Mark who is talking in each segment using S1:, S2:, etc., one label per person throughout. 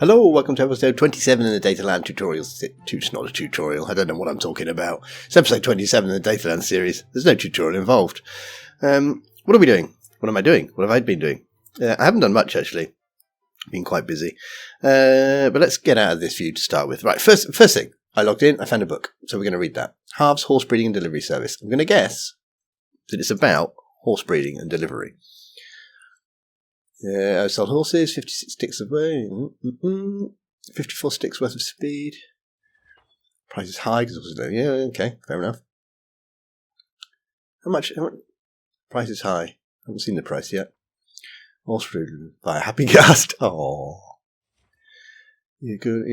S1: Hello, welcome to episode 27 in the Dataland tutorials. It's not a tutorial, I don't know what I'm talking about. It's episode 27 in the Dataland series. There's no tutorial involved. What are we doing? What am I doing? What have I been doing? I haven't done much, actually. Been quite busy. But let's get out of this view to start with. Right, first thing. I logged in, I found a book. So we're going to read that. Halves Horse Breeding and Delivery Service. I'm going to guess that it's about horse breeding and delivery. I sold horses, 56 sticks of weight, 54 sticks worth of speed. Price is high because yeah, okay, fair enough. How much? Price is high. I haven't seen the price yet. Horse breeding by a happy cast. Oh, yeah, good.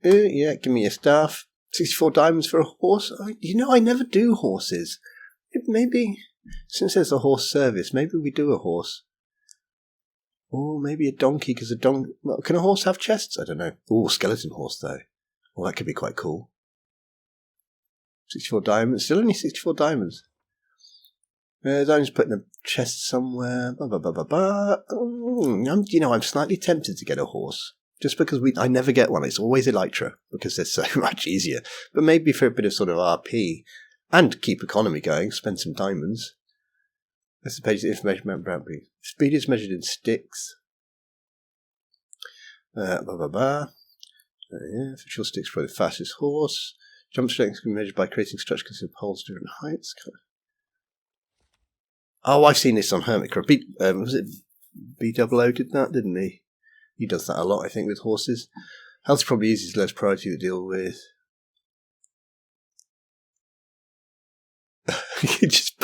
S1: Yeah, give me your stuff. 64 diamonds for a horse. I never do horses. Maybe since there's a horse service, maybe we do a horse. Or maybe a donkey, because can a horse have chests? I don't know. Oh, skeleton horse, though. Well, that could be quite cool. 64 diamonds. Still only 64 diamonds. Diamonds put in a chest somewhere. I'm slightly tempted to get a horse. Just because I never get one. It's always Elytra, because they're so much easier. But maybe for a bit of sort of RP, and keep economy going, spend some diamonds. That's the page of information about brown breed. Speed is measured in sticks. Official sticks for the fastest horse. Jump strength can be measured by creating structures of poles of different heights. Oh, I've seen this on Hermit. Was it B00 did that, didn't he? He does that a lot, I think, with horses. Health probably easy, less priority to deal with. You just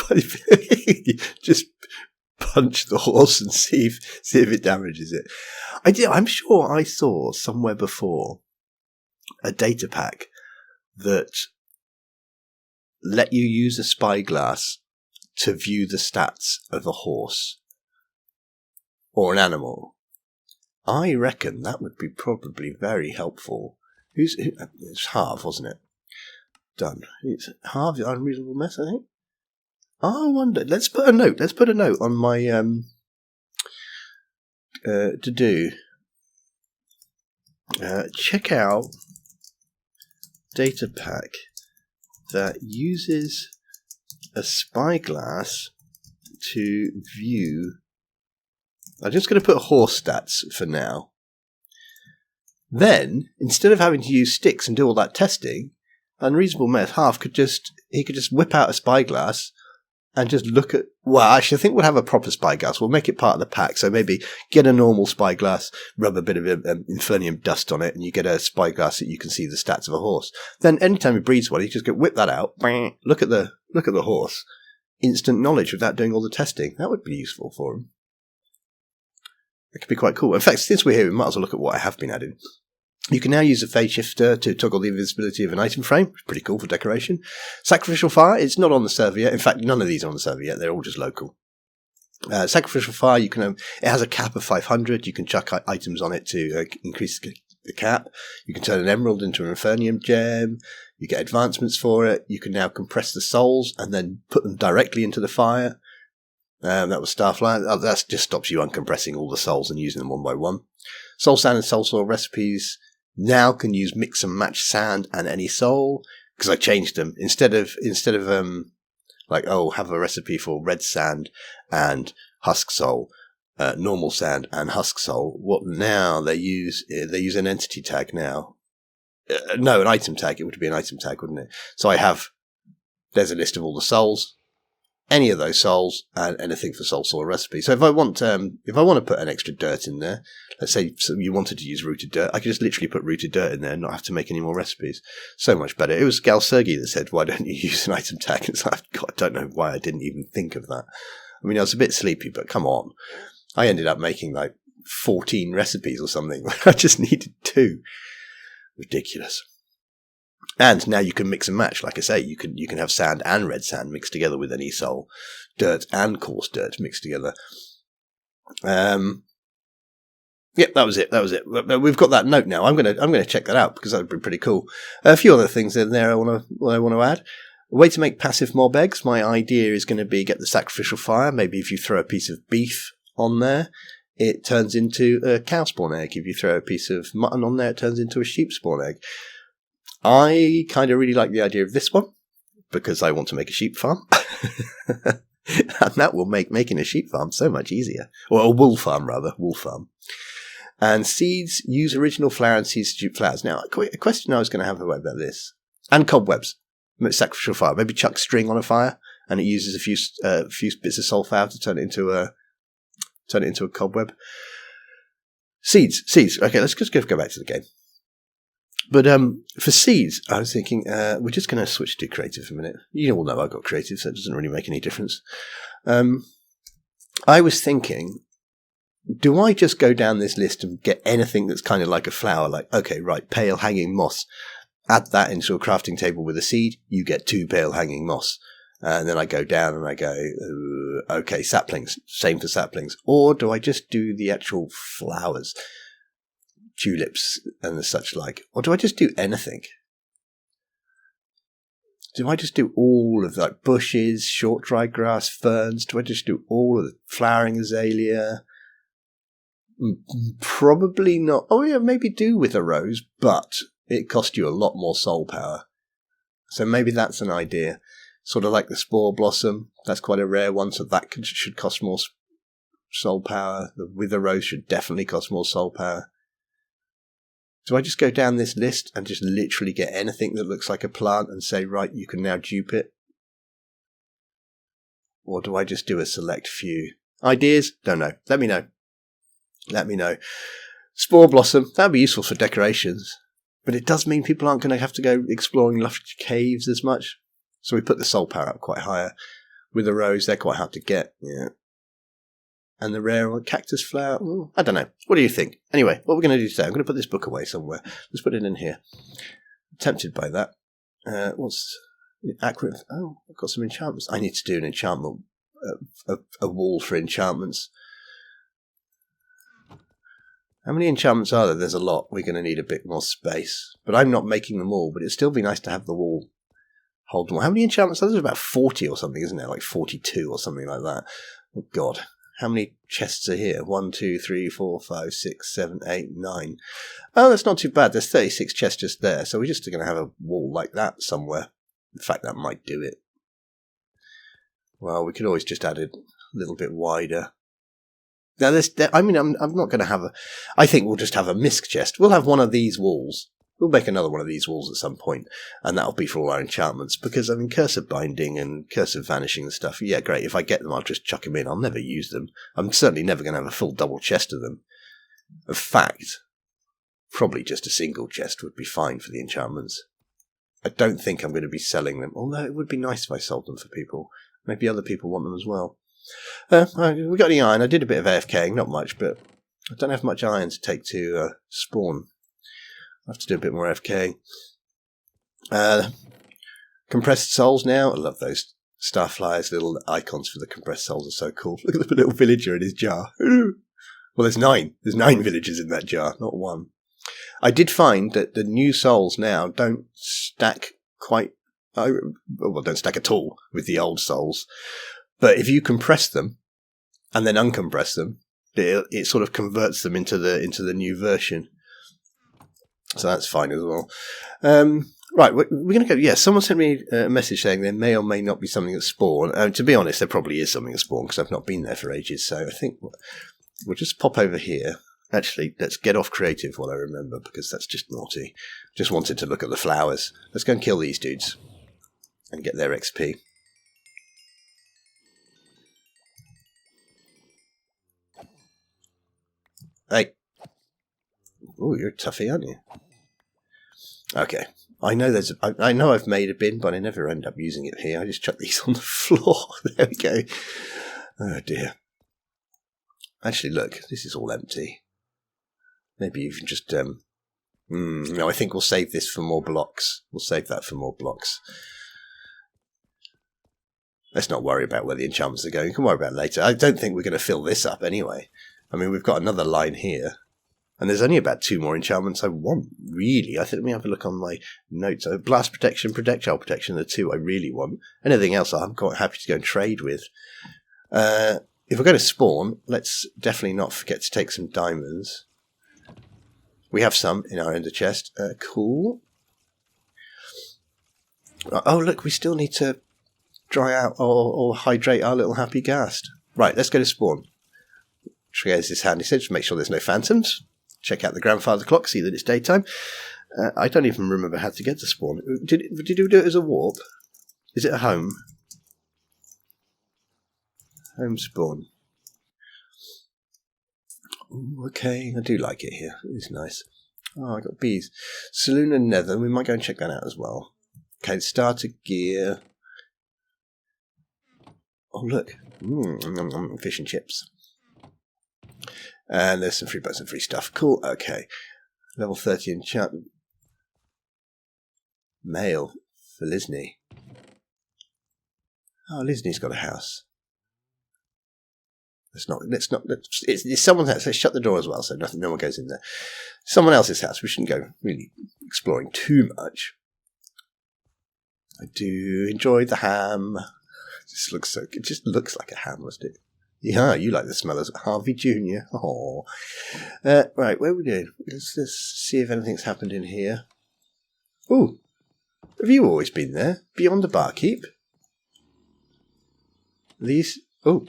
S1: punch the horse and see if it damages it. I'm sure I saw somewhere before a Datapack that let you use a spyglass to view the stats of a horse or an animal. I reckon that would be probably very helpful. It's Harv, wasn't it? Done. It's Harv, the unreasonable mess, I think. I wonder. Let's put a note. Let's put a note on my to do. Check out Datapack that uses a spyglass to view. I'm just going to put horse stats for now. Then, instead of having to use sticks and do all that testing, Unreasonable Meth Half could just whip out a spyglass and just look at. Well, actually, I think we'll have a proper spyglass. We'll make it part of the pack. So maybe get a normal spyglass, rub a bit of infernum dust on it, and you get a spyglass that you can see the stats of a horse. Then, anytime he breeds one, you just go whip that out, look at the horse, instant knowledge without doing all the testing. That would be useful for him. It could be quite cool. In fact, since we're here, we might as well look at what I have been adding. You can now use a phase shifter to toggle the invisibility of an item frame. It's pretty cool for decoration. Sacrificial fire, it's not on the server yet. In fact, none of these are on the server yet. They're all just local. Sacrificial fire, it has a cap of 500. You can chuck items on it to increase the cap. You can turn an emerald into an infernum gem. You get advancements for it. You can now compress the souls and then put them directly into the fire. That was Starfly. That just stops you uncompressing all the souls and using them one by one. Soul sand and soul soil recipes now can use mix and match sand and any soul, because I changed them. Instead of have a recipe for red sand and husk soul, normal sand and husk soul. What now they use an entity tag now. No, an item tag. It would be an item tag, wouldn't it? So there's a list of all the souls. Any of those souls and anything for soul soil recipe. So if I want to put an extra dirt in there, let's say you wanted to use rooted dirt, I could just literally put rooted dirt in there and not have to make any more recipes. So much better. It was Galsergi that said, "Why don't you use an item tag?" It's like, God, I don't know why I didn't even think of that. I mean, I was a bit sleepy, but come on. I ended up making like 14 recipes or something. I just needed 2. Ridiculous. And now you can mix and match. Like I say, you can have sand and red sand mixed together with any soul, dirt and coarse dirt mixed together. Yeah, that was it. But we've got that note now. I'm gonna check that out because that would be pretty cool. A few other things in there I want to add. A way to make passive mob eggs. My idea is going to be get the sacrificial fire. Maybe if you throw a piece of beef on there, it turns into a cow spawn egg. If you throw a piece of mutton on there, it turns into a sheep spawn egg. I kind of really like the idea of this one because I want to make a sheep farm. And that will make making a sheep farm so much easier. Or a wool farm, rather. Wool farm. And seeds use original flower and seeds to dupe flowers. Now, a question I was going to have about this. And cobwebs. Sacrificial fire. Maybe chuck string on a fire and it uses a few bits of sulfur to turn it into a cobweb. Seeds. Okay, let's just go back to the game. But for seeds, I was thinking, we're just going to switch to creative for a minute. You all know I've got creative, so it doesn't really make any difference. I was thinking, do I just go down this list and get anything that's kind of like a flower? Like, okay, right, pale hanging moss. Add that into a crafting table with a seed, you get 2 pale hanging moss. And then I go down and I go, okay, saplings. Same for saplings. Or do I just do the actual flowers? Tulips and the such like, or do I just do anything? Do I just do all of like bushes, short dry grass, ferns? Do I just do all of the flowering azalea? Probably not. Oh yeah, maybe do with a rose, but it costs you a lot more soul power. So maybe that's an idea. Sort of like the spore blossom. That's quite a rare one, so that should cost more soul power. The wither rose should definitely cost more soul power. Do I just go down this list and just literally get anything that looks like a plant and say, right, you can now dupe it? Or do I just do a select few? Ideas? Don't know. Let me know. Spore blossom, that'd be useful for decorations. But it does mean people aren't going to have to go exploring lush caves as much. So we put the soul power up quite higher. With the rose, they're quite hard to get. Yeah. And the rare one, cactus flower, I don't know. What do you think? Anyway, what we're going to do today, I'm going to put this book away somewhere. Let's put it in here. I'm tempted by that. What's accurate? Oh, I've got some enchantments. I need to do an enchantment, a wall for enchantments. How many enchantments are there? There's a lot. We're going to need a bit more space. But I'm not making them all, but it'd still be nice to have the wall hold them all. How many enchantments are there? There's about 40 or something, isn't there? Like 42 or something like that. Oh, God. How many chests are here? 1, 2, 3, 4, 5, 6, 7, 8, 9. Oh, that's not too bad. There's 36 chests just there. So we're just going to have a wall like that somewhere. In fact, that might do it. Well, we could always just add it a little bit wider. Now, I'm not going to have I think we'll just have a misc chest. We'll have one of these walls. We'll make another one of these walls at some point, and that'll be for all our enchantments, because, I mean, Cursive Binding and Cursive Vanishing and stuff, yeah, great. If I get them, I'll just chuck them in. I'll never use them. I'm certainly never going to have a full double chest of them. In fact, probably just a single chest would be fine for the enchantments. I don't think I'm going to be selling them, although it would be nice if I sold them for people. Maybe other people want them as well. We got any iron? I did a bit of AFKing, not much, but I don't have much iron to take to spawn. I have to do a bit more AFK. Compressed souls now. I love those starflies. Little icons for the compressed souls are so cool. Look at the little villager in his jar. Well, there's 9. There's 9 villagers in that jar, not 1. I did find that the new souls now don't stack quite... don't stack at all with the old souls. But if you compress them and then uncompress them, it sort of converts them into the new version. So that's fine as well. Right, we're going to go... Yeah, someone sent me a message saying there may or may not be something at spawn. To be honest, there probably is something at spawn because I've not been there for ages. So I think we'll just pop over here. Actually, let's get off creative while I remember, because that's just naughty. Just wanted to look at the flowers. Let's go and kill these dudes and get their XP. Hey. Oh, you're a toughie, aren't you? Okay. I know I've made a bin, but I never end up using it here. I just chuck these on the floor. There we go. Oh, dear. Actually, look. This is all empty. Maybe you can just... no, I think we'll save this for more blocks. We'll save that for more blocks. Let's not worry about where the enchantments are going. You can worry about it later. I don't think we're going to fill this up anyway. I mean, we've got another line here. And there's only about 2 more enchantments I want, really. I think, let me have a look on my notes. Blast protection, projectile protection are the 2 I really want. Anything else I'm quite happy to go and trade with. If if we're going to spawn, let's definitely not forget to take some diamonds. We have some in our ender chest. Cool. Oh, look, we still need to dry out or hydrate our little happy ghast. Right, let's go to spawn. Triggers this handy switch to make sure there's no phantoms. Check out the grandfather clock, see that it's daytime. I don't even remember how to get to spawn. Did you do it as a warp? Is it a home? Home spawn. Ooh, okay, I do like it here. It's nice. Oh, I got bees. Saloon and Nether. We might go and check that out as well. Okay, starter gear. Oh, look. Fish and chips. And there's some free boats and free stuff. Cool, okay. Level 30 enchantment. Mail for Lisney. Oh, Lisney's got a house. It's someone's house. Let's shut the door as well so no one goes in there. Someone else's house. We shouldn't go really exploring too much. I do enjoy the ham. It just looks like a ham, doesn't it? Yeah, you like the smell of Harvey Jr. Oh, right, where are we going? Let's see if anything's happened in here. Ooh, have you always been there? Beyond the barkeep? These? Oh.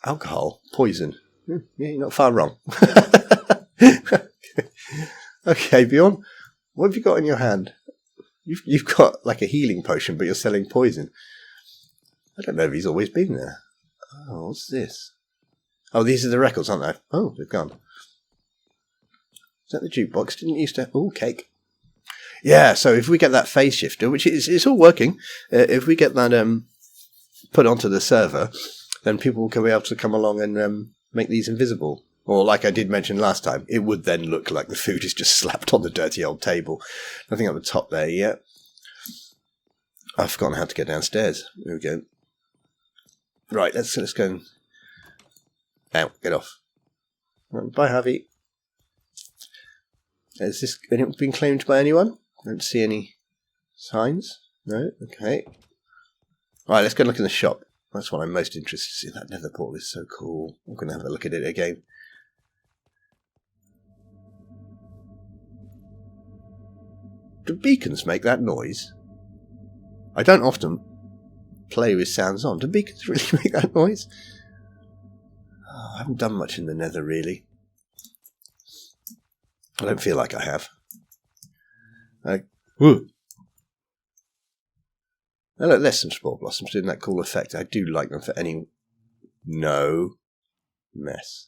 S1: Alcohol, poison. Yeah, you're not far wrong. Okay, Bjorn, what have you got in your hand? You've got like a healing potion, but you're selling poison. I don't know if he's always been there. Oh, what's this? Oh, these are the records, aren't they? Oh, they've gone. Is that the jukebox? Didn't it used to... Oh, cake. Yeah, so if we get that phase shifter, which it's all working, if we get that put onto the server, then people will be able to come along and make these invisible. Or like I did mention last time, it would then look like the food is just slapped on the dirty old table. Nothing at the top there yet. I've forgotten how to get downstairs. There we go. Right, let's go and... Now, get off. Right, bye, Harvey. Has this been claimed by anyone? I don't see any signs. No? Okay. Right, let's go and look in the shop. That's what I'm most interested in. That nether portal is so cool. I'm going to have a look at it again. Do beacons make that noise? I don't often play with sounds on. Do beacons really make that noise? Oh, I haven't done much in the nether, really. I don't feel like I have. Woo. Oh, look, there's some spore blossoms doing that cool effect. I do like them for any... No. Mess.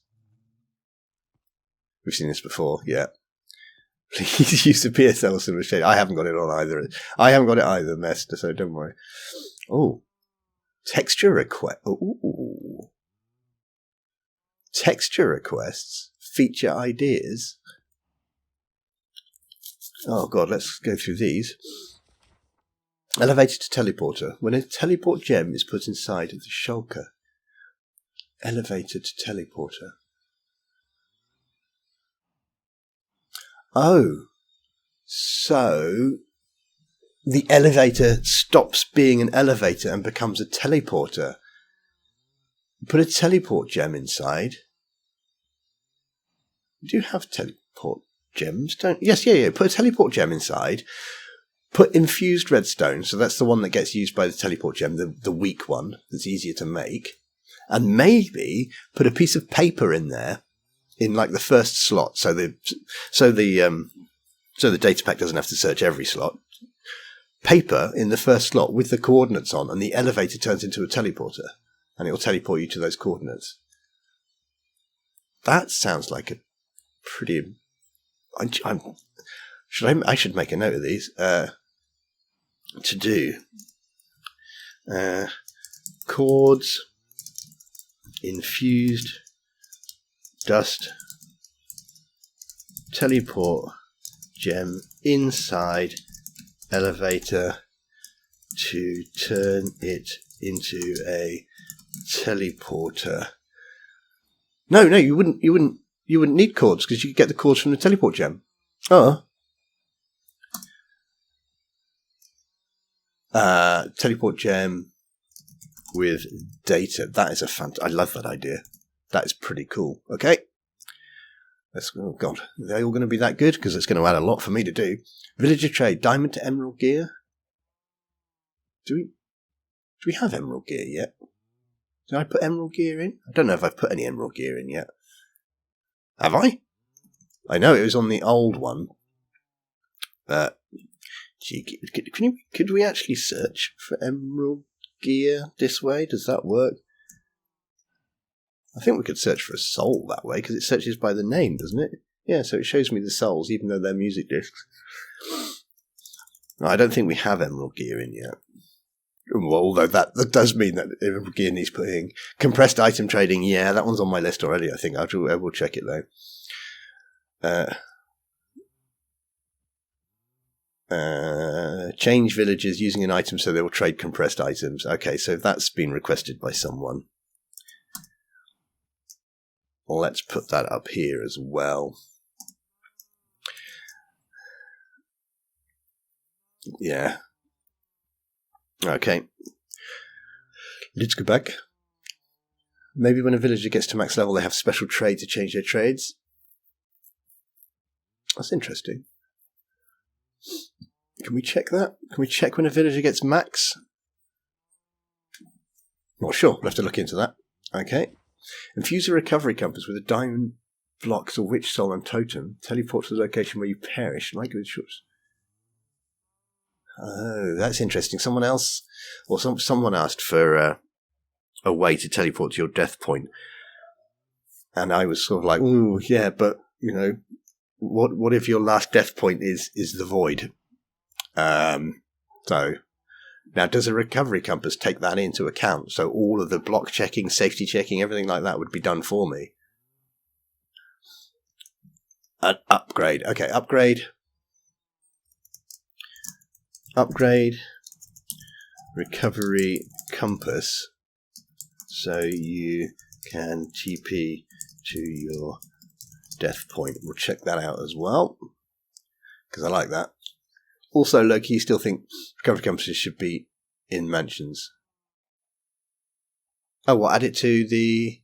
S1: We've seen this before, yeah. Please use the PSL silver shade. I haven't got it on either. I haven't got it either, Mess, so don't worry. Oh. Texture request. Ooh. Texture requests. Feature ideas. Oh, God, let's go through these. Elevator to teleporter. When a teleport gem is put inside of the shulker. Elevator to teleporter. Oh. So the elevator stops being an elevator and becomes a teleporter. Put a teleport gem inside. You do have teleport gems, don't you? Yes, yeah. Put a teleport gem inside. Put infused redstone, so that's the one that gets used by the teleport gem, the weak one that's easier to make. And maybe put a piece of paper in there, in like the first slot, so the Datapack doesn't have to search every slot. Paper in the first slot with the coordinates on, and the elevator turns into a teleporter, and it will teleport you to those coordinates. That sounds like a pretty... I should make a note of these. To do. Chords, infused, dust, teleport, gem, inside, elevator, to turn it into a teleporter. No, you wouldn't need chords because you could get the chords from the teleport gem. Oh. Teleport gem, with data. That is I love that idea. That is pretty cool. Okay. Oh God, are they all going to be that good? Because it's going to add a lot for me to do. Villager trade, diamond to emerald gear. Do we have emerald gear yet? Did I put emerald gear in? I don't know if I've put any emerald gear in yet. Have I? I know it was on the old one. Could we actually search for emerald gear this way? Does that work? I think we could search for a soul that way, because it searches by the name, doesn't it? Yeah, so it shows me the souls, even though they're music discs. No, I don't think we have emerald gear in yet. Well, although that does mean that emerald gear needs putting. Compressed item trading, yeah, that one's on my list already, I think. I will check it, though. Change villagers using an item so they will trade compressed items. Okay, so that's been requested by someone. Let's put that up here as well. Yeah. Okay. Let's go back. Maybe when a villager gets to max level, they have special trade to change their trades. That's interesting. Can we check that? Can we check when a villager gets max? Not sure. We'll have to look into that. Okay. Infuse a recovery compass with a diamond blocks or witch soul and totem. Teleport to the location where you perish. Like with shorts. Oh, that's interesting. Someone else, or someone asked for a way to teleport to your death point, and I was sort of like, "Ooh, yeah, but you know, what if your last death point is the void?" So now, does a recovery compass take that into account? So all of the block checking, safety checking, everything like that would be done for me. An upgrade. Okay, upgrade. Upgrade. Recovery compass. So you can TP to your death point. We'll check that out as well, because I like that. Also, look, you still think recovery compasses should be in mansions. Oh, what? Add it to the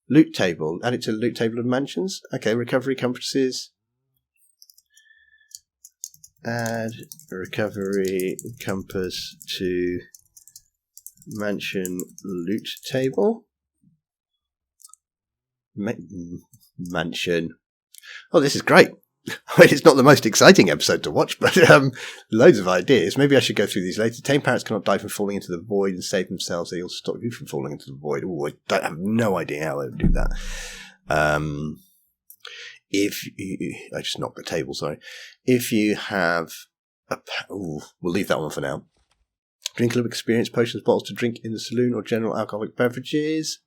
S1: loot table. Add it to the loot table of mansions. Okay, recovery compasses. Add a recovery compass to mansion loot table. Mansion. Oh, this is great. I mean, it's not the most exciting episode to watch, but loads of ideas. Maybe I should go through these later. Tame parrots cannot die from falling into the void and save themselves. They also stop you from falling into the void. Oh, I have no idea how they would do that. I just knocked the table, sorry. If you have we'll leave that one for now. Drink a little experience potions bottles to drink in the saloon or general alcoholic beverages.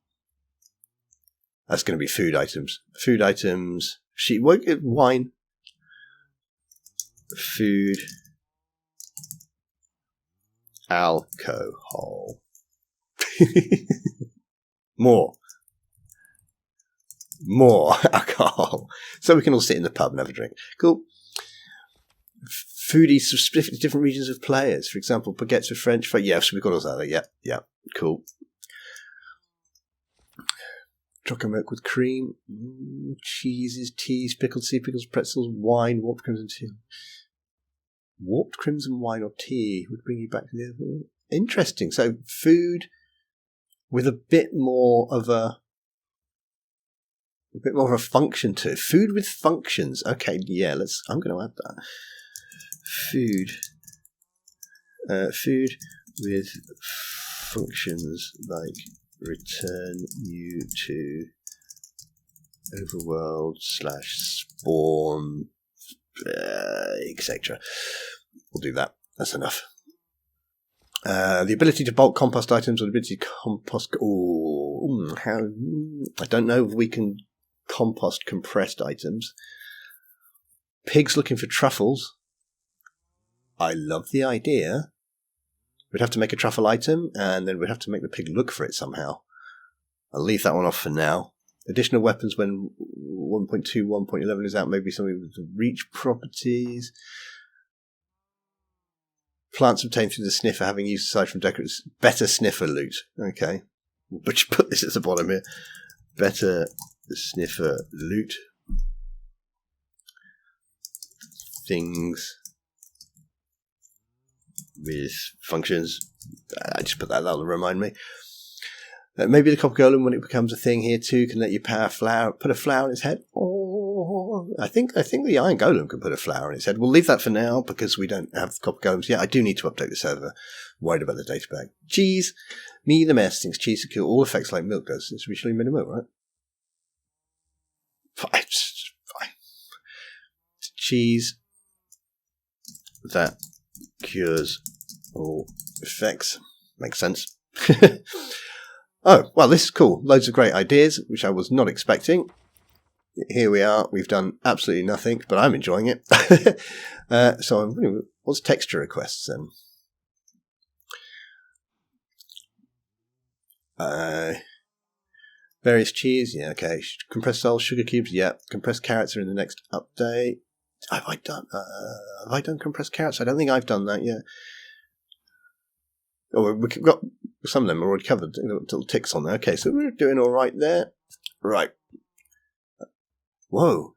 S1: That's going to be food items. Food items. Wine. Food. Alcohol. More alcohol. So we can all sit in the pub and have a drink. Cool. Foodies for specific different regions of players. For example, baguettes with French. Yes, we've got all that. Yeah. Cool. Chocolate milk with cream. Cheeses, teas, pickled sea pickles, pretzels, wine, warped crimson tea. Warped crimson wine or tea would bring you back to the other. Interesting. So food with a bit more of a function to it. Food with functions. Okay, yeah, I'm going to add that. Food with functions like return you to overworld /spawn, etc. We'll do that. That's enough. The ability to bulk compost items or the ability to compost. I don't know if we can compost compressed items. Pigs looking for truffles. I love the idea. We'd have to make a truffle item, and then we'd have to make the pig look for it somehow. I'll leave that one off for now. Additional weapons when 1.2, 1.11 is out, maybe something with the reach properties. Plants obtained through the sniffer having used aside from decorative. Better sniffer loot. Okay. But you put this at the bottom here. Better sniffer loot. Things with functions. I just put that, that'll remind me. Maybe the copper golem, when it becomes a thing here too, can let you power flower, put a flower in its head. Oh, I think the iron golem can put a flower in its head. We'll leave that for now because we don't have copper golems yet. I do need to update the server. Worried about the datapack. Cheese. Me, the mess, thinks cheese secure all effects like milk does. It's originally made of milk, right? Fine. Cheese that cures all effects. Makes sense. Oh, well, this is cool. Loads of great ideas, which I was not expecting. Here we are. We've done absolutely nothing, but I'm enjoying it. So what's texture requests then? Various cheese, yeah, okay. Compressed soul, sugar cubes, yeah. Compressed carrots are in the next update. Have I done compressed carrots? I don't think I've done that yet. Oh, we've got some of them are already covered. Little ticks on there. Okay, so we're doing all right there. Right. Whoa.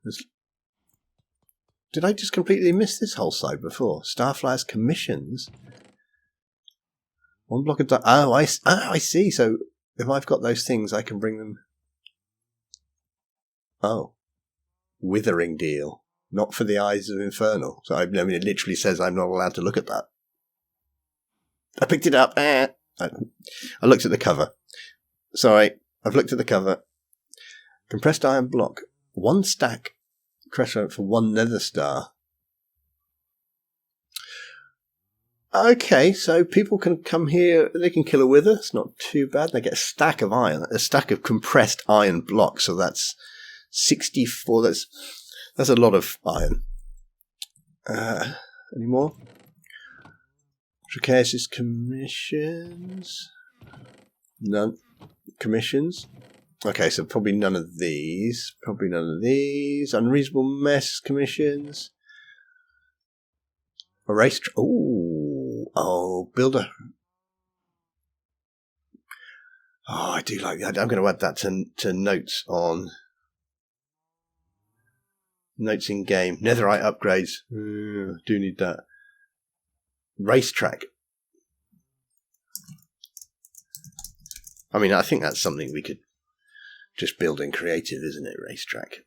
S1: Did I just completely miss this whole side before? Starflyer's commissions. One block of... Oh, I see. So if I've got those things, I can bring them... Oh. Withering deal. Not for the eyes of Infernal. So I mean, it literally says I'm not allowed to look at that. I picked it up. I looked at the cover. Sorry, I've looked at the cover. Compressed iron block. 1 stack. Crescent for 1 nether star. Okay, so people can come here. They can kill a wither. It's not too bad. They get a stack of iron. A stack of compressed iron blocks. So that's 64. That's a lot of iron. Any more? Precarious's commissions. None. Commissions. Okay, so probably none of these. Probably none of these. Unreasonable mess commissions. Erase. Oh, builder. Oh, I do like that. I'm going to add that to notes on. Notes in game. Netherite upgrades. Do need that. Racetrack. I mean, I think that's something we could just build in creative, isn't it? Racetrack.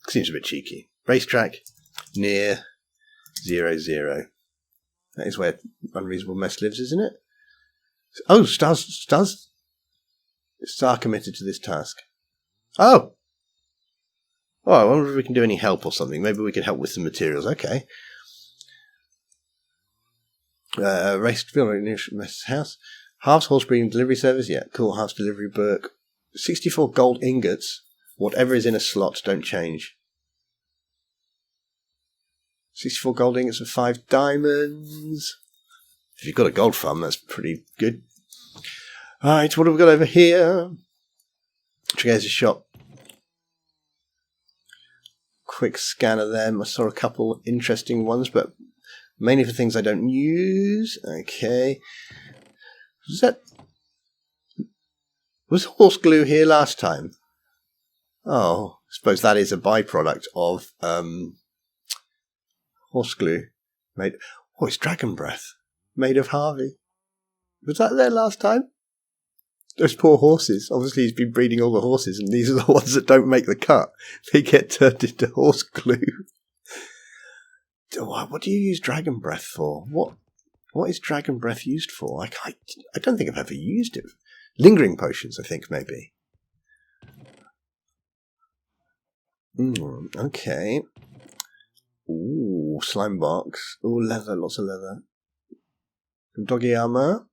S1: Seems a bit cheeky. Racetrack near 0, 0. That is where Unreasonable Mess lives, isn't it? Oh, Stars. Star committed to this task. Oh! Oh, I wonder if we can do any help or something. Maybe we can help with some materials. Okay. Race house. Halves horse breeding delivery service. Yeah, cool. Halves delivery book. 64 gold ingots. Whatever is in a slot, don't change. 64 gold ingots for 5 diamonds. If you've got a gold farm, that's pretty good. Alright, what have we got over here? Tregear's shop. Quick scan of them. I saw a couple interesting ones, but mainly for things I don't use. Okay. Was horse glue here last time? Oh, I suppose that is a byproduct of horse glue. It's dragon breath. Made of Harvey. Was that there last time? Those poor horses. Obviously he's been breeding all the horses and these are the ones that don't make the cut. They get turned into horse glue. What do you use dragon breath for? What is dragon breath used for? I don't think I've ever used it. Lingering potions, I think, maybe. Okay. Ooh, slime box. Ooh, leather, lots of leather. Doggy armor.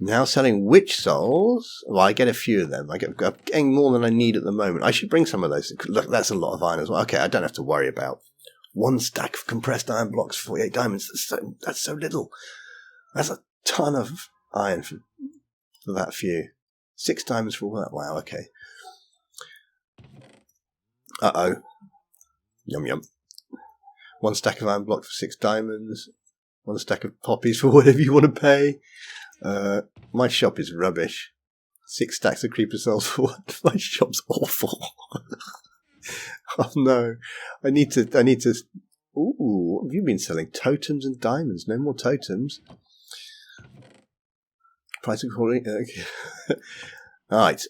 S1: Now selling witch souls. Well, I get a few of them. I'm getting more than I need at the moment. I should bring some of those. Look, that's a lot of iron as well. Okay, I don't have to worry about 1 stack of compressed iron blocks for 48 diamonds. That's so little. That's a ton of iron for that few. 6 diamonds for all that. Wow, okay. Uh-oh. Yum, yum. 1 stack of iron block for 6 diamonds. 1 stack of poppies for whatever you want to pay. My shop is rubbish. 6 stacks of creeper cells for what? My shop's awful. Oh no. I need to. Ooh, what have you been selling? Totems and diamonds. No more totems. Price of quality. Okay. Alright.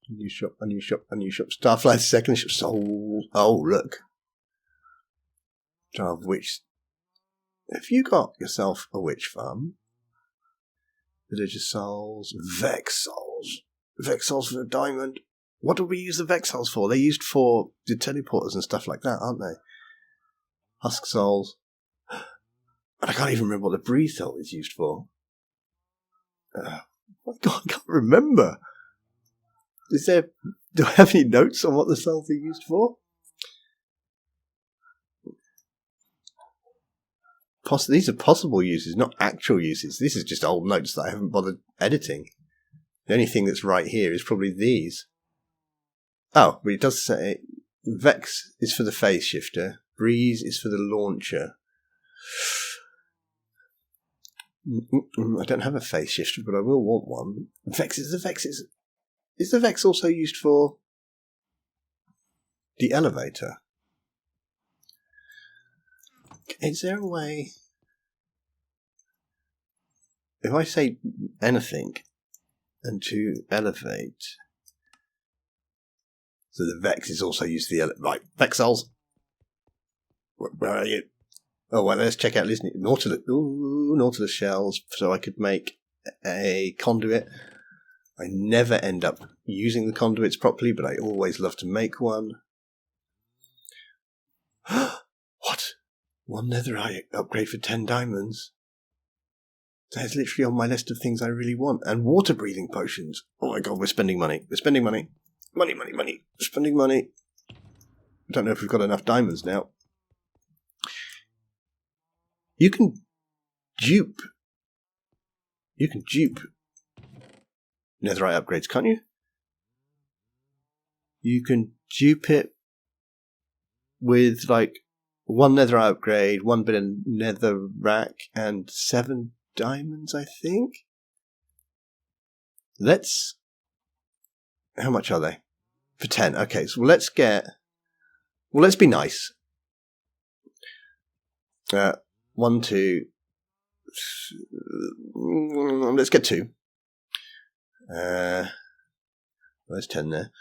S1: New shop, a new shop, a new shop. Starflight second shop sold. Oh, look. Jar of witch. Have you got yourself a witch farm? Villager souls. Vex souls. Vex souls for a diamond. What do we use the Vex souls for? They're used for the teleporters and stuff like that, aren't they? Husk souls. And I can't even remember what the breathe soul is used for. Oh my god, I can't remember. Do I have any notes on what the cells are used for? These are possible uses, not actual uses. This is just old notes that I haven't bothered editing. The only thing that's right here is probably these. Oh, but it does say Vex is for the phase shifter. Breeze is for the launcher. I don't have a phase shifter, but I will want one. Is the Vex also used for the elevator? Is there a way? If I say anything and to elevate, so the Vex is also used for the right. Vex cells. Where are you? Oh well, let's check out Nautilus. Ooh, Nautilus shells, so I could make a conduit. I never end up using the conduits properly, but I always love to make one. What? 1 netherite upgrade for 10 diamonds? That's literally on my list of things I really want. And water breathing potions. Oh my god, we're spending money. We're spending money. Money. We're spending money. I don't know if we've got enough diamonds now. You can dupe netherite upgrades, can't you? You can dupe it with like 1 netherite upgrade, 1 bit of netherrack, and 7 diamonds, I think. How much are they? For 10. Okay, so let's be nice. 1, 2. Let's get 2. There's 10 there.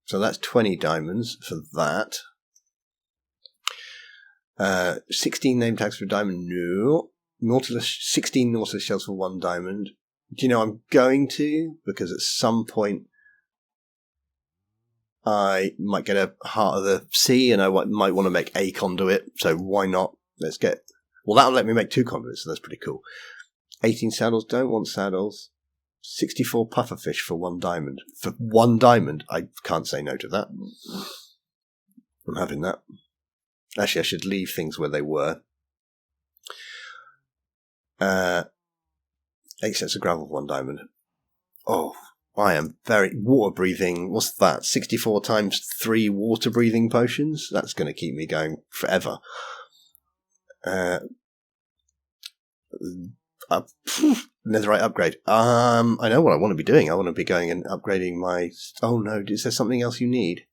S1: So that's 20 diamonds for that. 16 name tags for a diamond. No. 16 Nautilus shells for 1 diamond. Do you know I'm going to? Because at some point I might get a Heart of the Sea and I might want to make a conduit. So why not? Well, that'll let me make 2 conduits, so that's pretty cool. 18 saddles. Don't want saddles. 64 pufferfish for 1 diamond. For 1 diamond, I can't say no to that. I'm having that. Actually, I should leave things where they were. 8 sets of gravel for 1 diamond. Oh, I am very water breathing. What's that? 64 times 3 water breathing potions? That's going to keep me going forever. Netherite upgrade. I know what I want to be doing. I want to be going and upgrading my... Oh no, is there something else you need?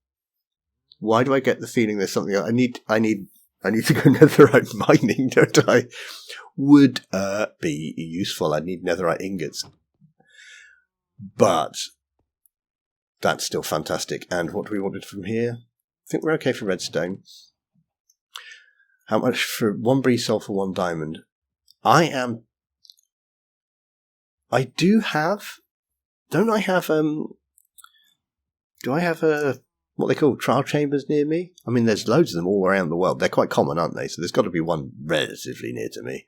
S1: Why do I get the feeling there's something else? I need to go netherite mining, don't I? Would be useful. I need netherite ingots. But that's still fantastic. And what do we want from here? I think we're okay for redstone. How much for 1 breeze soul for 1 diamond? Do I have what they call trial chambers near me? I mean, there's loads of them all around the world. They're quite common, aren't they? So there's got to be one relatively near to me.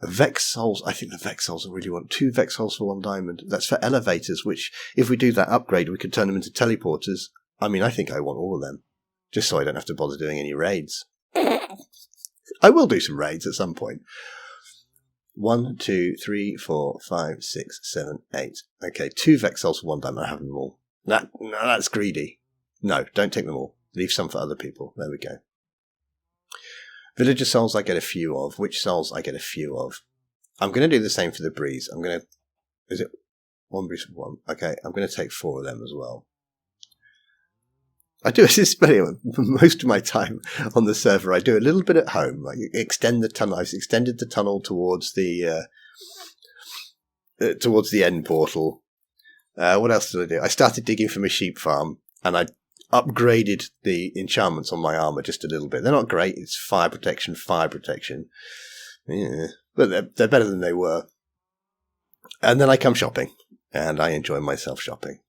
S1: Vex souls. I think the Vex souls I really want. 2 Vex souls for 1 diamond. That's for elevators, which if we do that upgrade, we could turn them into teleporters. I mean, I think I want all of them. Just so I don't have to bother doing any raids. I will do some raids at some point. 1, 2, 3, 4, 5, 6, 7, 8. Okay, 2 Vexels for 1 diamond. I have them all. No, that's greedy. No, don't take them all. Leave some for other people. There we go. Villager souls I get a few of. Witch souls I get a few of. I'm going to do the same for the breeze. I'm going to... Is it 1 breeze for 1? Okay, I'm going to take 4 of them as well. I do spending most of my time on the server. I do a little bit at home. I extend the tunnel. I've extended the tunnel towards the end portal. What else did I do? I started digging from a sheep farm, and I upgraded the enchantments on my armor just a little bit. They're not great. It's fire protection. Yeah, but they're better than they were. And then I come shopping, and I enjoy myself shopping.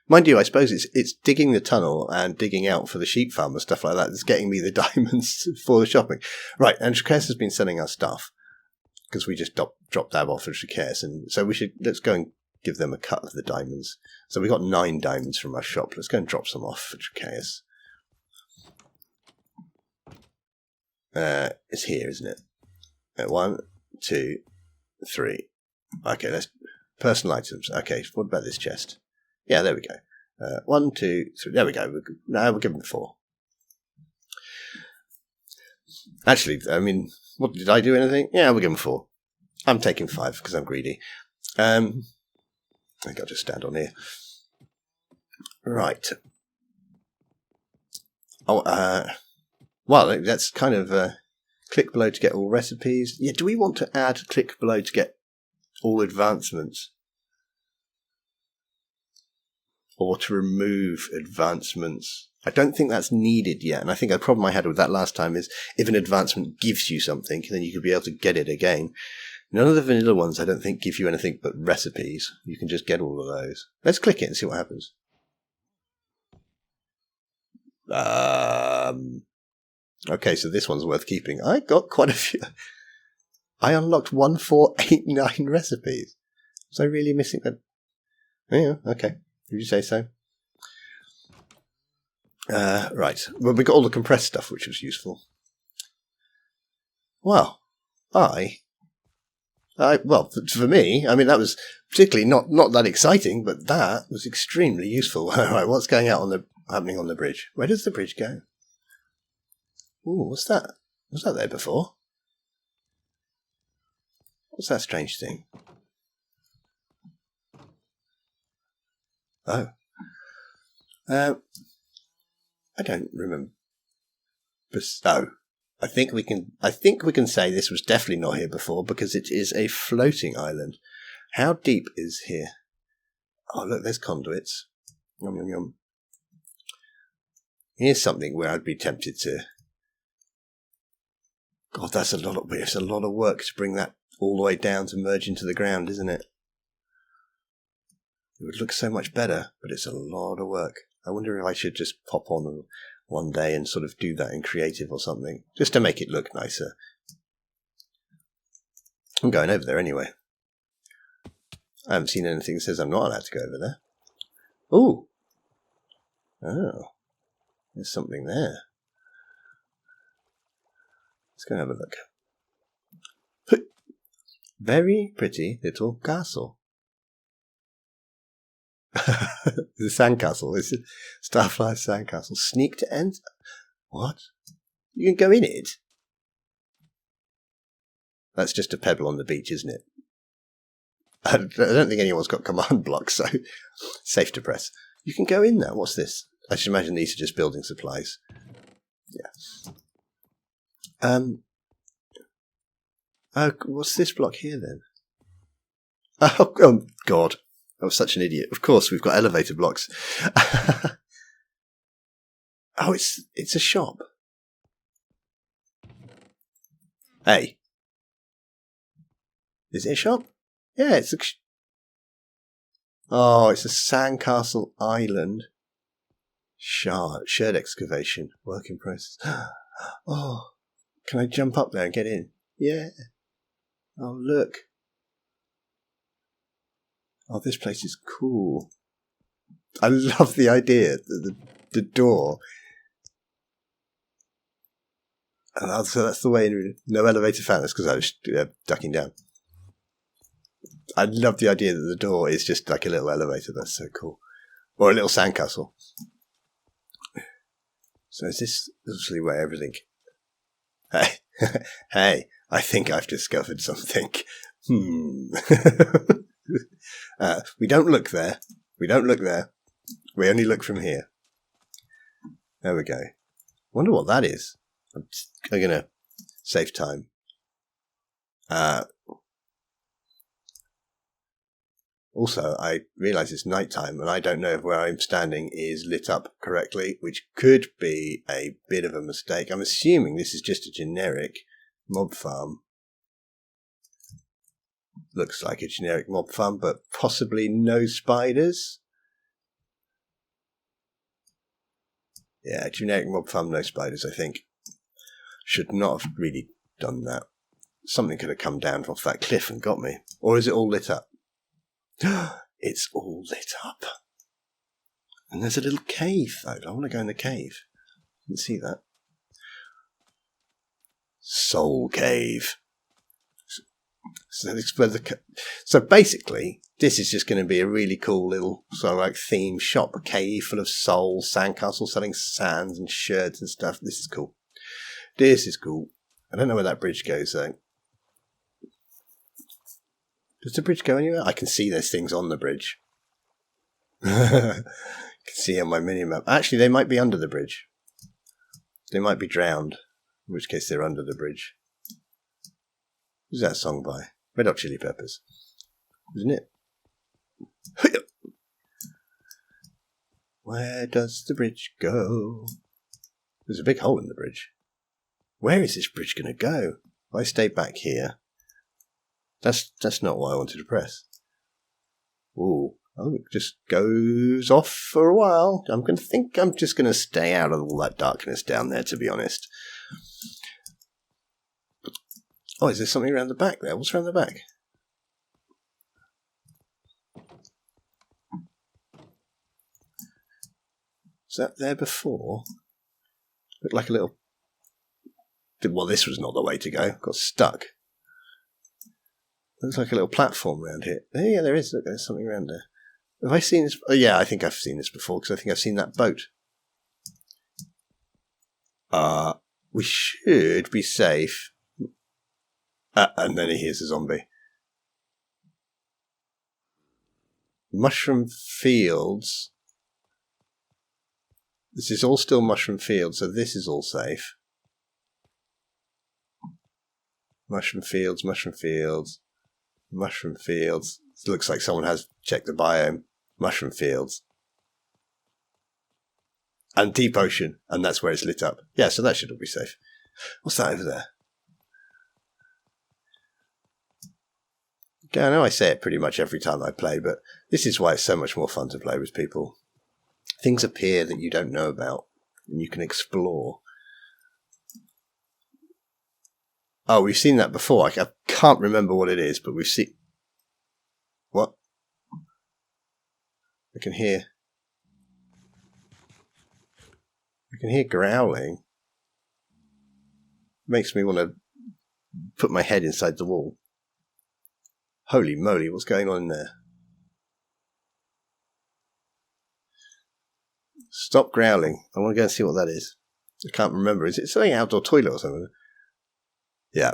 S1: Mind you, I suppose it's digging the tunnel and digging out for the sheep farm and stuff like that that's getting me the diamonds for the shopping. Right, and Traquaeus has been selling us stuff because we just dropped that off at Traquaeus, and so let's go and give them a cut of the diamonds. So we got 9 diamonds from our shop. Let's go and drop some off for Traquaeus. It's here, isn't it? 1, 2, 3. Okay, let's personal items. Okay, what about this chest? Yeah, there we go. 1, 2, 3. There we go. Now we'll give them 4. Actually, I mean, what did I do? Anything? Yeah, we'll give them 4. I'm taking 5 because I'm greedy. I think I'll just stand on here. Right. Oh, well, that's kind of click below to get all recipes. Yeah, do we want to add click below to get all advancements? Or to remove advancements. I don't think that's needed yet. And I think the problem I had with that last time is if an advancement gives you something, then you could be able to get it again. None of the vanilla ones I don't think give you anything but recipes. You can just get all of those. Let's click it and see what happens. Okay, so this one's worth keeping. I got quite a few. I unlocked 1489 recipes. Was I really missing that? Yeah, okay. Did you say so? Right. Well, we got all the compressed stuff, which was useful. Well, well, for me, I mean, that was particularly not that exciting, but that was extremely useful. All right, what's going happening on the bridge? Where does the bridge go? Ooh, what's that? Was that there before? What's that strange thing? Oh. I don't remember. Oh. I think we can say this was definitely not here before because it is a floating island. How deep is here? Oh, look, there's conduits. Yum, yum, yum. Here's something where I'd be tempted to... God, it's a lot of work to bring that all the way down to merge into the ground, isn't it? It would look so much better, but it's a lot of work. I wonder if I should just pop on one day and sort of do that in creative or something, just to make it look nicer. I'm going over there anyway. I haven't seen anything that says I'm not allowed to go over there. Ooh. Oh. There's something there. Let's go and have a look. Very pretty little castle. The sandcastle. It's a Starfly sandcastle. Sneak to enter. What? You can go in it? That's just a pebble on the beach, isn't it? I don't think anyone's got command blocks, so safe to press. You can go in there. What's this? I should imagine these are just building supplies. Yeah. Oh, what's this block here then? Oh God. I was such an idiot. Of course, we've got elevator blocks. Oh, it's a shop. Hey. Is it a shop? Yeah, it's a... Oh, it's a sandcastle island. Shared excavation. Work in process. Oh, can I jump up there and get in? Yeah. Oh, look. Oh, this place is cool. I love the idea. The door. So that's the way. No elevator found. That's because I was ducking down. I love the idea that the door is just like a little elevator. That's so cool. Or a little sandcastle. So is this literally where everything... Hey, hey, I think I've discovered something. We don't look there. We don't look there. We only look from here. There we go. Wonder what that is. I'm going to save time. Also, I realise it's nighttime and I don't know if where I'm standing is lit up correctly, which could be a bit of a mistake. I'm assuming this is just a generic mob farm. Looks like a generic mob farm, but possibly no spiders. Yeah, generic mob farm, no spiders, I think. Should not have really done that. Something could have come down off that cliff and got me. Or is it all lit up? It's all lit up. And there's a little cave, though. I want to go in the cave. You can see that. Soul Cave. So basically, this is just going to be a really cool little sort of like theme shop. A cave full of souls, sandcastle selling sands and sherds and stuff. This is cool. This is cool. I don't know where that bridge goes, though. Does the bridge go anywhere? I can see there's things on the bridge. I can see on my mini-map. Actually, they might be under the bridge. They might be drowned, in which case they're under the bridge. Who's that song by? Red Hot Chili Peppers. Isn't it? Where does the bridge go? There's a big hole in the bridge. Where is this bridge going to go? If I stay back here... That's not what I wanted to press. Ooh. Oh, it just goes off for a while. I'm just going to stay out of all that darkness down there, to be honest. Oh, is there something around the back there? What's around the back? Was that there before? Looked like a little... Well, this was not the way to go. Got stuck. Looks like a little platform around here. Oh, yeah, there is. Look, there's something around there. Have I seen this? Oh, yeah, I think I've seen this before because I think I've seen that boat. We should be safe. And then here's a zombie. Mushroom fields. This is all still mushroom fields, so this is all safe. Mushroom fields, mushroom fields. Mushroom fields. It looks like someone has checked the biome. Mushroom fields. And deep ocean. And that's where it's lit up. Yeah, so that should all be safe. What's that over there? Yeah, I know I say it pretty much every time I play, but this is why it's so much more fun to play with people. Things appear that you don't know about, and you can explore. Oh, we've seen that before. I can't remember what it is, but we've seen... What? I can hear growling. Makes me want to put my head inside the wall. Holy moly, what's going on in there? Stop growling. I want to go and see what that is. I can't remember. Is it something outdoor toilet or something? Yeah.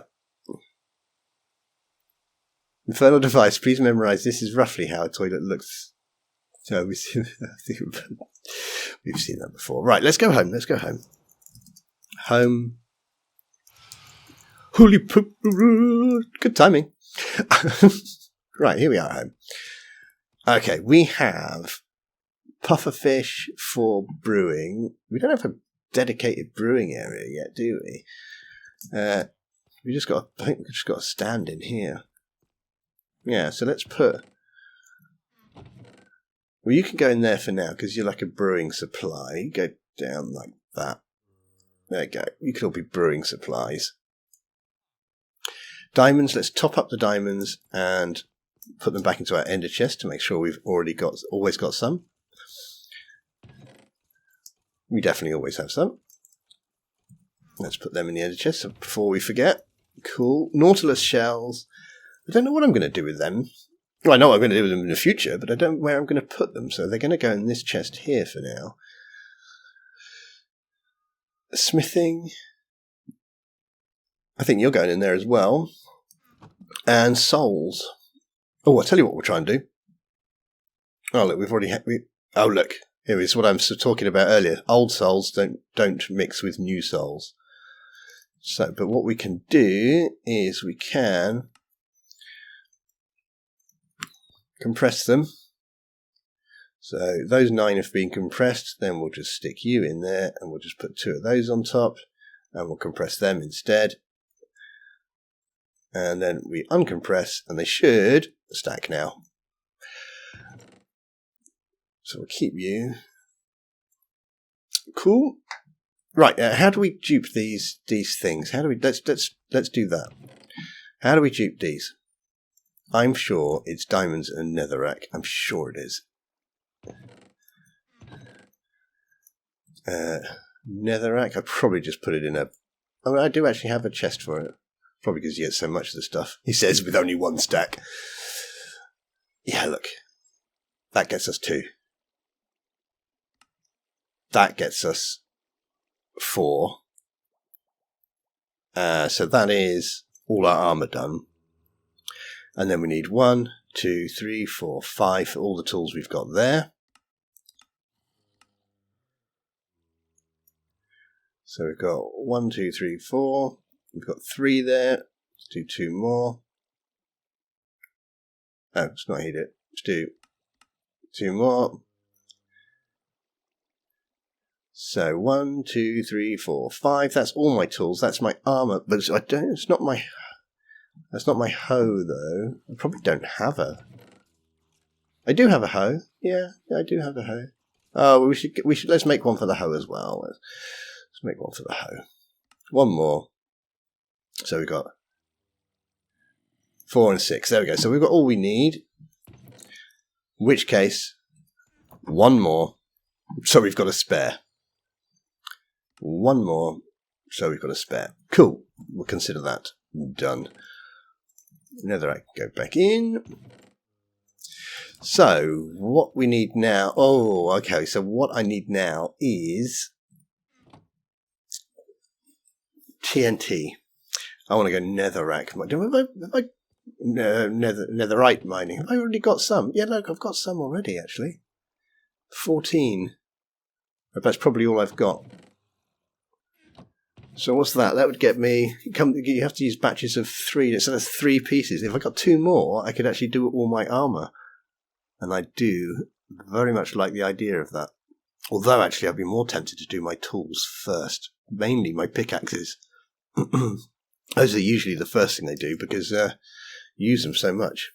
S1: Infernal device. Please memorize. This is roughly how a toilet looks. So we've seen that before. Right, let's go home. Let's go home. Home. Holy poop. Good timing. Right, here we are at home. Okay, we have pufferfish for brewing. We don't have a dedicated brewing area yet, do we? I think we just got a stand in here. Yeah, so let's put... Well, you can go in there for now because you're like a brewing supply. You go down like that. There you go. You can all be brewing supplies. Diamonds, let's top up the diamonds and put them back into our ender chest to make sure we've always got some. We definitely always have some. Let's put them in the ender chest before we forget. Cool. Nautilus shells. I don't know what I'm going to do with them. Well, I know what I'm going to do with them in the future, but I don't know where I'm going to put them. So they're going to go in this chest here for now. Smithing. I think you're going in there as well. And souls. Oh, I'll tell you what we'll try and do. Oh, look, we've already oh, look. Here is what I was talking about earlier. Old souls don't mix with new souls. So, but what we can do is we can compress them. So those 9 have been compressed. Then we'll just stick you in there and we'll just put 2 of those on top and we'll compress them instead. And then we uncompress and they should stack now. So we'll keep you. Cool. Right. How do we dupe these things? How do we? Let's do that. How do we dupe these? I'm sure it's diamonds and netherrack. I'm sure it is. Netherrack. I'd probably just put it in a. I mean, I do actually have a chest for it. Probably because you get so much of the stuff. He says with only 1 stack. Yeah, look. That gets us 2. That gets us 4. So that is all our armour done. And then we need 1, 2, 3, 4, 5 for all the tools we've got there. So we've got 1, 2, 3, 4. We've got 3 there. Let's do 2 more. Oh, let's not heat it. Let's do 2 more. So 1, 2, 3, 4, 5. That's all my tools. That's my armor. But I don't. It's not my. That's not my hoe though. I probably don't have a. I do have a hoe. Yeah, I do have a hoe. Oh, we should. Let's make one for the hoe as well. Let's make one for the hoe. 1 more. So we've got 4 and 6. There we go. So we've got all we need. In which case, 1 more. So we've got a spare. 1 more. So we've got a spare. Cool. We'll consider that done. Netherrack, go back in. So what we need now. Oh, okay. So what I need now is TNT. I want to go netherrack. Netherite mining. Have I already got some? Yeah, look, I've got some already, actually. 14. That's probably all I've got. So what's that? That would get me... You have to use batches of 3. So that's 3 pieces. If I got 2 more, I could actually do all my armour. And I do very much like the idea of that. Although, actually, I'd be more tempted to do my tools first. Mainly my pickaxes. Those are usually the first thing they do because you use them so much.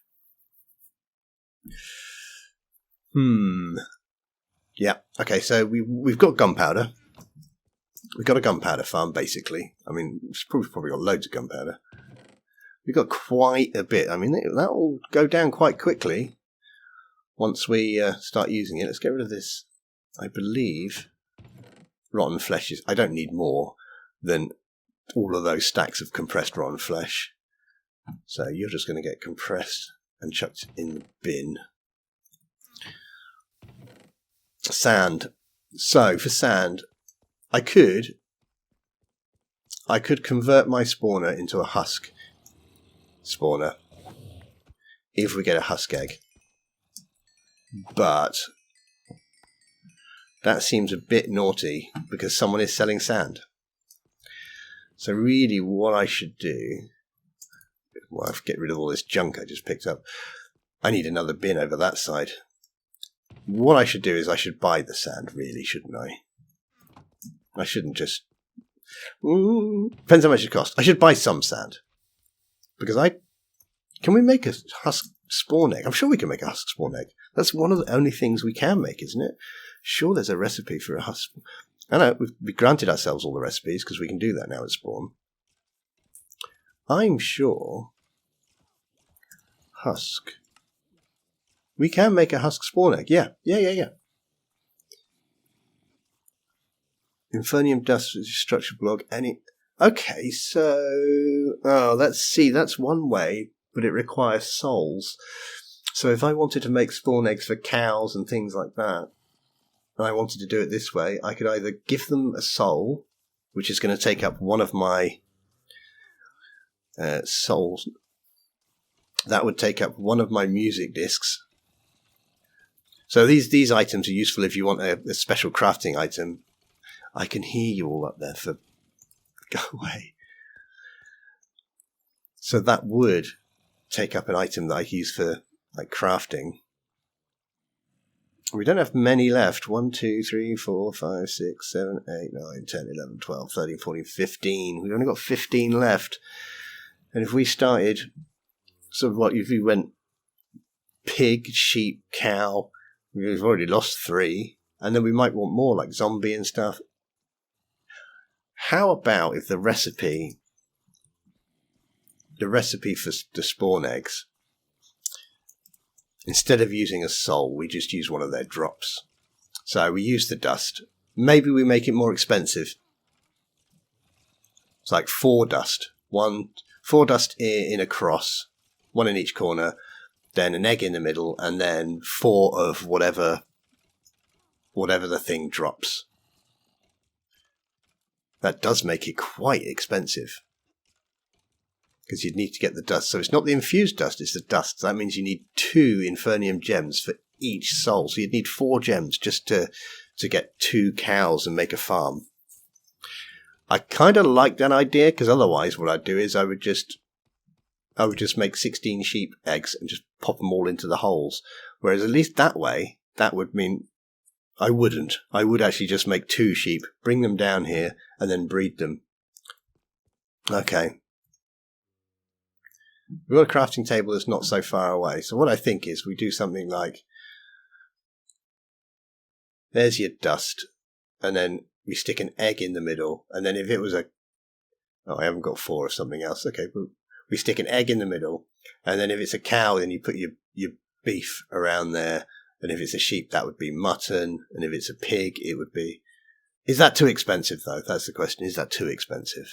S1: Yeah. Okay, so we've got gunpowder. We've got a gunpowder farm, basically. I mean, we've probably got loads of gunpowder. We've got quite a bit. I mean, that will go down quite quickly once we start using it. Let's get rid of this. I believe rotten flesh is... I don't need more than all of those stacks of compressed rotten flesh. So you're just going to get compressed and chucked in the bin. Sand. So for sand, I could convert my spawner into a husk spawner if we get a husk egg. But that seems a bit naughty because someone is selling sand. So really what I should do, well, I have to get rid of all this junk I just picked up. I need another bin over that side. What I should do is I should buy the sand, really, shouldn't I? I shouldn't just... depends how much it costs. I should buy some sand. Because can we make a husk spawn egg? I'm sure we can make a husk spawn egg. That's one of the only things we can make, isn't it? Sure, there's a recipe for a husk. I know, we've granted ourselves all the recipes because we can do that now at spawn. I'm sure... Husk. We can make a husk spawn egg. Yeah. Infernium dust structure block. Okay, so... Oh, let's see. That's one way, but it requires souls. So if I wanted to make spawn eggs for cows and things like that, and I wanted to do it this way, I could either give them a soul, which is going to take up one of my souls. That would take up one of my music discs. So these items are useful if you want a special crafting item. I can hear you all up there for... Go away. So that would take up an item that I use for like crafting. We don't have many left. 1, 2, 3, 4, 5, 6, 7, 8, 9, 10, 11, 12, 13, 14, 15. We've only got 15 left. And if we started, sort of what if you went pig, sheep, cow, we've already lost 3. And then we might want more like zombie and stuff. How about if the recipe for the spawn eggs, instead of using a soul, we just use one of their drops. So we use the dust. Maybe we make it more expensive. It's like 4 dust. 4 dust in a cross, 1 in each corner, then an egg in the middle, and then 4 of whatever the thing drops. That does make it quite expensive. Because you'd need to get the dust. So it's not the infused dust, it's the dust. That means you need 2 Infernium gems for each soul. So you'd need 4 gems just to get 2 cows and make a farm. I kind of like that idea, because otherwise what I'd do is I would just make 16 sheep eggs and just pop them all into the holes. Whereas at least that way, that would mean I wouldn't. I would actually just make 2 sheep, bring them down here, and then breed them. Okay. We've got a crafting table that's not so far away. So what I think is we do something like, there's your dust, and then we stick an egg in the middle, and then if it was I haven't got 4 or something else. Okay, but we stick an egg in the middle, and then if it's a cow, then you put your beef around there, and if it's a sheep, that would be mutton, and if it's a pig, it would be... Is that too expensive, though? That's the question. Is that too expensive?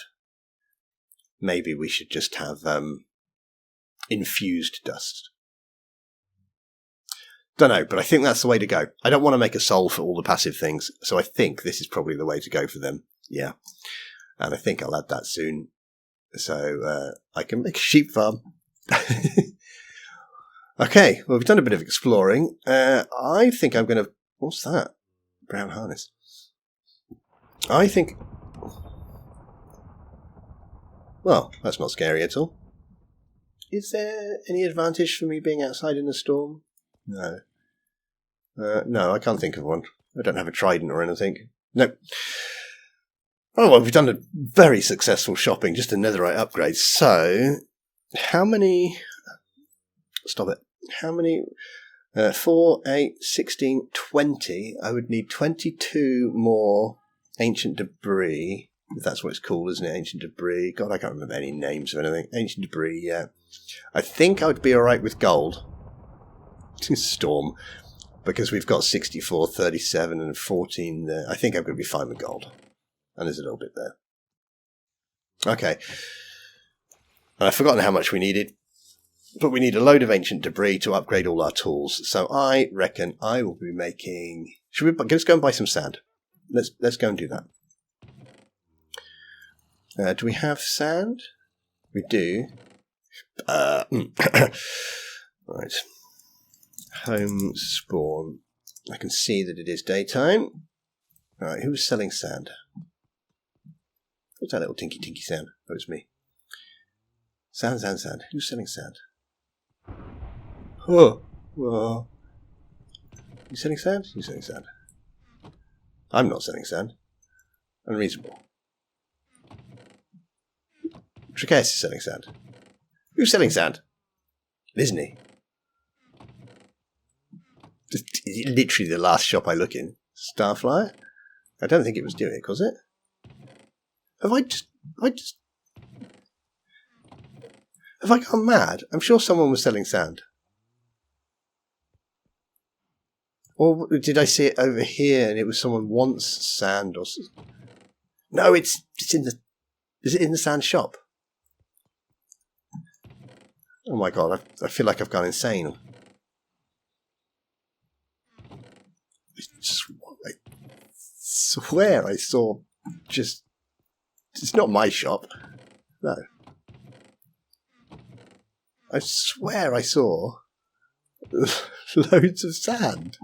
S1: Maybe we should just have infused dust. Don't know, but I think that's the way to go. I don't want to make a soul for all the passive things, so I think this is probably the way to go for them. Yeah. And I think I'll add that soon. So I can make a sheep farm. Okay, well, we've done a bit of exploring. I think I'm going to... What's that? Brown harness. I think... Well, that's not scary at all. Is there any advantage for me being outside in a storm? No. No, I can't think of one. I don't have a trident or anything. No. Oh, well, we've done a very successful shopping, just a netherite upgrade. So, how many... Stop it. How many... 4, 8, 16, 20. I would need 22 more ancient debris. If that's what it's called, isn't it? Ancient debris. God, I can't remember any names of anything. Ancient debris, yeah. I think I would be alright with gold. Storm. Because we've got 64, 37 and 14 there. I think I'm going to be fine with gold. And there's a little bit there. Okay. And I've forgotten how much we needed. But we need a load of ancient debris to upgrade all our tools. So I reckon I will be making... Let's go and buy some sand. Let's go and do that. Do we have sand? We do. Right. Home spawn. I can see that it is daytime. Alright, who's selling sand? What's that little tinky sand? Oh, it's me. Sand. Who's selling sand? Oh, well. You selling sand? You selling sand? I'm not selling sand. Unreasonable. Tricaeus is selling sand. Who's selling sand? Isn't he? Just literally the last shop I look in. Starflyer? I don't think it was Duick, was it? Have I gone mad? I'm sure someone was selling sand. Or did I see it over here and it was someone wants sand or something? No, it's in the... Is it in the sand shop? Oh my god, I feel like I've gone insane. I swear I saw just... It's not my shop. No. I swear I saw loads of sand.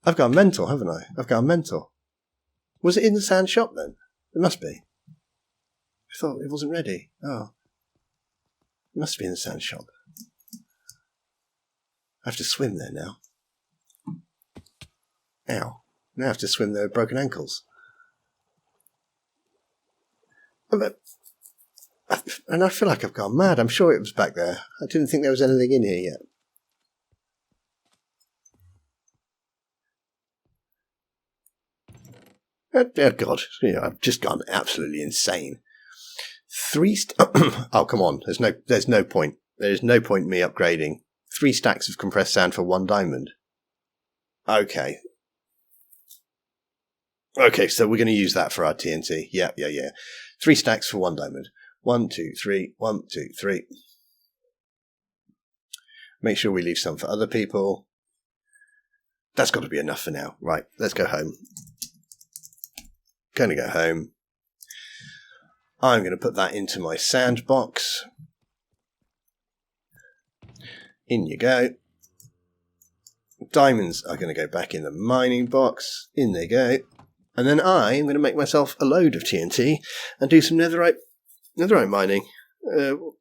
S1: I've gone mental, haven't I? I've gone mental. Was it in the sand shop then? It must be. I thought it wasn't ready. Oh. It must be in the sand shop. I have to swim there now. Ow. Now I have to swim there with broken ankles. And I feel like I've gone mad. I'm sure it was back there. I didn't think there was anything in here yet. Oh God, I've just gone absolutely insane. Oh, come on. There's no point. There's no point in me upgrading. 3 stacks of compressed sand for 1 diamond. Okay. Okay, so we're going to use that for our TNT. Yeah. 3 stacks for 1 diamond. 1, 2, 3. 1, 2, 3. Make sure we leave some for other people. That's got to be enough for now. Right, let's go home. Going to go home. I'm going to put that into my sandbox. In you go. Diamonds are going to go back in the mining box. In they go. And then I am going to make myself a load of TNT and do some netherite mining. Do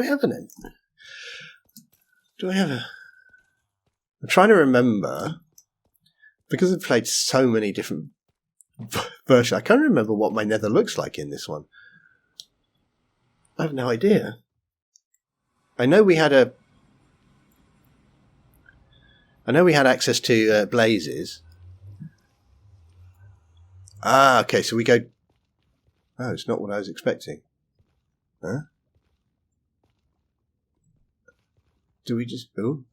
S1: I have an end? Do I have a... I'm trying to remember, because I've played so many different versions, I can't remember what my nether looks like in this one. I have no idea. I know we had access to blazes. Ah, okay, so we go... Oh, it's not what I was expecting. Huh? Do we just... Oh,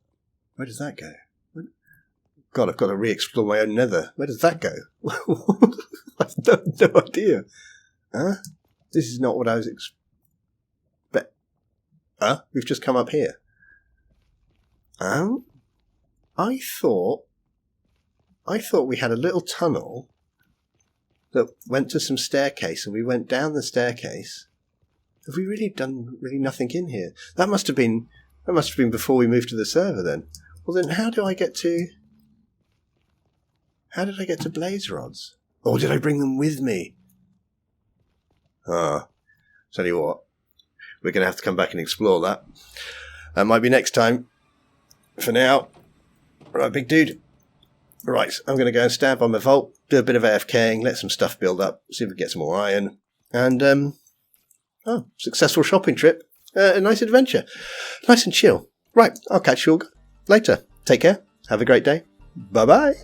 S1: where does that go? God, I've got to re-explore my own nether. Where does that go? I have no idea. Huh? This is not what I was expecting. Huh? We've just come up here. I thought we had a little tunnel that went to some staircase, and we went down the staircase. Have we really done nothing in here? That must have been before we moved to the server then. Well then, how did I get to blaze rods? Or did I bring them with me? Tell you what, we're going to have to come back and explore that. That might be next time. For now, right, big dude. Right, I'm going to go and stand by my vault, do a bit of AFKing, let some stuff build up, see if we can get some more iron, and, successful shopping trip, a nice adventure, nice and chill. Right, I'll catch you all later. Take care, have a great day, bye-bye.